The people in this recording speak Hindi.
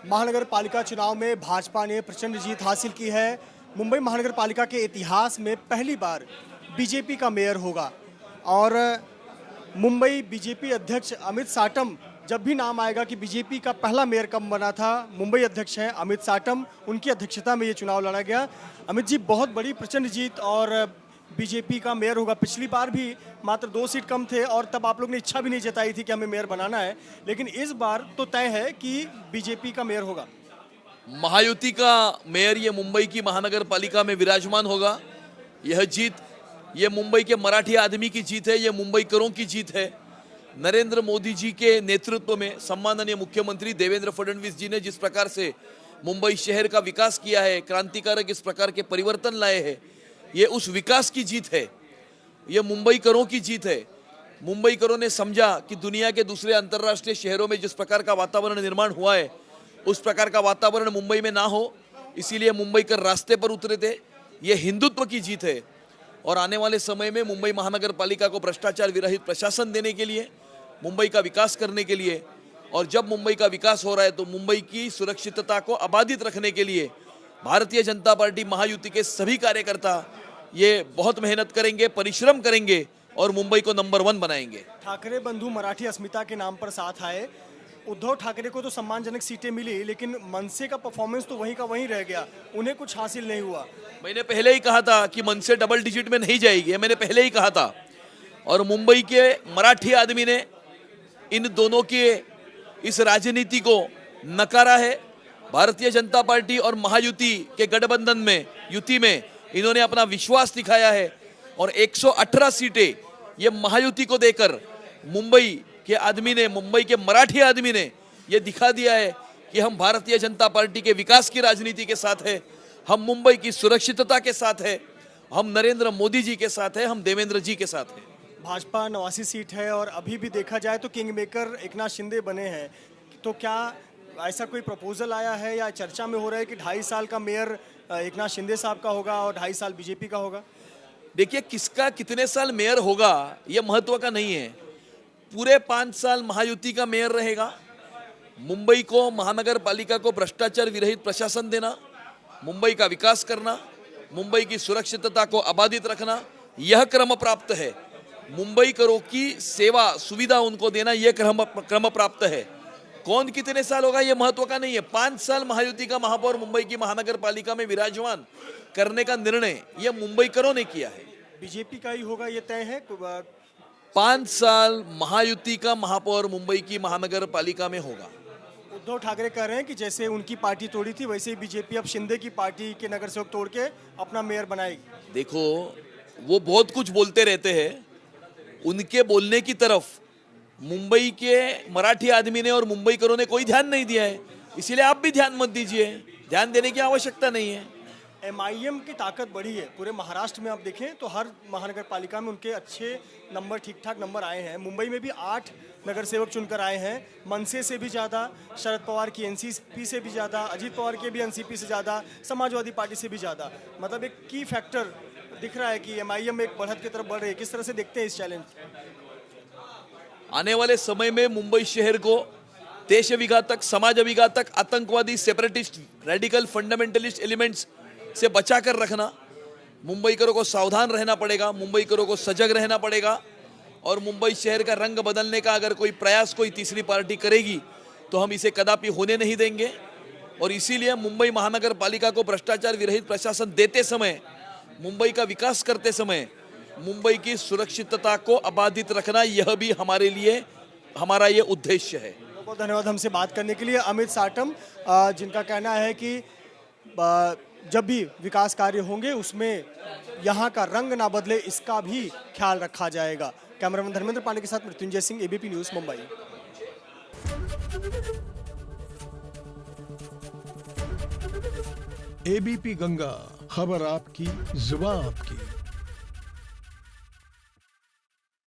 महानगर पालिका चुनाव में भाजपा ने प्रचंड जीत हासिल की है। मुंबई महानगर पालिका के इतिहास में पहली बार बीजेपी का मेयर होगा और मुंबई बीजेपी अध्यक्ष अमित साटम, जब भी नाम आएगा कि बीजेपी का पहला मेयर कब बना था, मुंबई अध्यक्ष हैं अमित साटम, उनकी अध्यक्षता में ये चुनाव लड़ा गया। अमित जी, बहुत बड़ी प्रचंड जीत और बीजेपी का मेयर होगा। पिछली बार भी मात्र 2 सीट कम थे और तब आप लोग ने इच्छा भी नहीं जताई थी कि हमें मेयर बनाना है, लेकिन इस बार तो तय है कि बीजेपी का मेयर होगा। महायुति का मेयर ये मुंबई की महानगर पालिका में विराजमान होगा। यह जीत ये मुंबई के मराठी आदमी की जीत है, ये मुंबईकरों की जीत है। नरेंद्र मोदी जी के नेतृत्व में सम्माननीय मुख्यमंत्री देवेंद्र फडणवीस जी ने जिस प्रकार से मुंबई शहर का विकास किया है, क्रांतिकारक इस प्रकार के परिवर्तन लाए हैं, ये उस विकास की जीत है, ये मुंबईकरों की जीत है। मुंबईकरों ने समझा कि दुनिया के दूसरे अंतर्राष्ट्रीय शहरों में जिस प्रकार का वातावरण निर्माण हुआ है, उस प्रकार का वातावरण मुंबई में ना हो, इसीलिए मुंबईकर रास्ते पर उतरे थे। ये हिंदुत्व की जीत है और आने वाले समय में मुंबई महानगर पालिका को भ्रष्टाचार विरहित प्रशासन देने के लिए, मुंबई का विकास करने के लिए, और जब मुंबई का विकास हो रहा है तो मुंबई की सुरक्षितता को अबाधित रखने के लिए भारतीय जनता पार्टी महायुति के सभी कार्यकर्ता ये बहुत मेहनत करेंगे, परिश्रम करेंगे और मुंबई को नंबर 1 बनाएंगे। ठाकरे बंधु मराठी अस्मिता के नाम पर साथ आए। उद्धव ठाकरे को तो सम्मानजनक सीटें मिली, लेकिन मनसे का परफॉर्मेंस तो वहीं का वहीं रह गया, उन्हें कुछ हासिल नहीं हुआ। मैंने पहले ही कहा था कि मनसे डबल डिजिट में नहीं जाएगी, मैंने पहले ही कहा था। और मुंबई के मराठी आदमी ने इन दोनों के इस राजनीति को नकारा है। भारतीय जनता पार्टी और महायुति के गठबंधन में, युति में इन्होंने अपना विश्वास दिखाया है और 118 सीटें ये महायुति को देकर मुंबई के आदमी ने, मुंबई के मराठी आदमी ने ये दिखा दिया है कि हम भारतीय जनता पार्टी के विकास की राजनीति के साथ है, हम मुंबई की सुरक्षितता के साथ है, हम नरेंद्र मोदी जी के साथ है, हम देवेंद्र जी के साथ है। भाजपा 89 सीट है और अभी भी देखा जाए तो किंग मेकर एकनाथ शिंदे बने हैं, तो क्या ऐसा कोई प्रपोजल आया है या चर्चा में हो रहा है कि 2.5 साल का मेयर एकनाथ शिंदे साहब का होगा और 2.5 साल बीजेपी का होगा? देखिए, किसका कितने साल मेयर होगा यह महत्व का नहीं है। पूरे 5 साल महायुति का मेयर रहेगा। मुंबई को, महानगर पालिका को भ्रष्टाचार विरहित प्रशासन देना, मुंबई का विकास करना, मुंबई की सुरक्षितता को अबाधित रखना, यह क्रम प्राप्त है। मुंबईकरों की सेवा सुविधा उनको देना, यह क्रम प्राप्त है। कौन कितने साल होगा यह महत्व का नहीं है। 5 साल महायुति का महापौर मुंबई की महानगर पालिका में विराजमान करने का निर्णय यह मुंबईकरों ने किया है। बीजेपी का ही होगा ये तय है? 5 साल महायुति का महापौर मुंबई की महानगर पालिका में होगा। उद्धव ठाकरे कह रहे हैं कि जैसे उनकी पार्टी तोड़ी थी वैसे ही बीजेपी अब शिंदे की पार्टी के नगर सेवक तोड़ के अपना मेयर बनाएगी। देखो, वो बहुत कुछ बोलते रहते हैं, उनके बोलने की तरफ मुंबई के मराठी आदमी ने और मुंबईकरों ने कोई ध्यान नहीं दिया है, इसीलिए आप भी ध्यान मत दीजिए। ध्यान देने की आवश्यकता नहीं है। MIM की ताकत बढ़ी है पूरे महाराष्ट्र में। आप देखें तो हर महानगर पालिका में उनके अच्छे नंबर, ठीक ठाक नंबर आए हैं। मुंबई में भी 8 नगर सेवक चुनकर आए हैं। मनसे से भी ज़्यादा, शरद पवार की NCP से भी ज़्यादा, अजीत पवार के भी NCP से ज़्यादा, समाजवादी पार्टी से भी ज़्यादा। मतलब एक की फैक्टर दिख रहा है कि MIM एक बढ़त की तरफ बढ़ रही है। किस तरह से देखते हैं इस चैलेंज? आने वाले समय में मुंबई शहर को देश विघातक, समाज विघातक, आतंकवादी, सेपरेटिस्ट, रेडिकल, फंडामेंटलिस्ट एलिमेंट्स से बचाकर रखना, मुंबईकरों को सावधान रहना पड़ेगा, मुंबईकरों को सजग रहना पड़ेगा। और मुंबई शहर का रंग बदलने का अगर कोई प्रयास कोई तीसरी पार्टी करेगी तो हम इसे कदापि होने नहीं देंगे। और इसीलिए मुंबई महानगर पालिका को भ्रष्टाचार विरहित प्रशासन देते समय, मुंबई का विकास करते समय, मुंबई की सुरक्षितता को अबाधित रखना, यह भी हमारे लिए, हमारा ये उद्देश्य है। बहुत बहुत धन्यवाद हमसे बात करने के लिए। अमित साटम, जिनका कहना है कि जब भी विकास कार्य होंगे उसमें यहाँ का रंग ना बदले, इसका भी ख्याल रखा जाएगा। कैमरामैन धर्मेंद्र पांडे के साथ Mrityunjay Singh, ABP news, Mumbai. ABP Ganga, खबर आपकी, जुबान आपकी।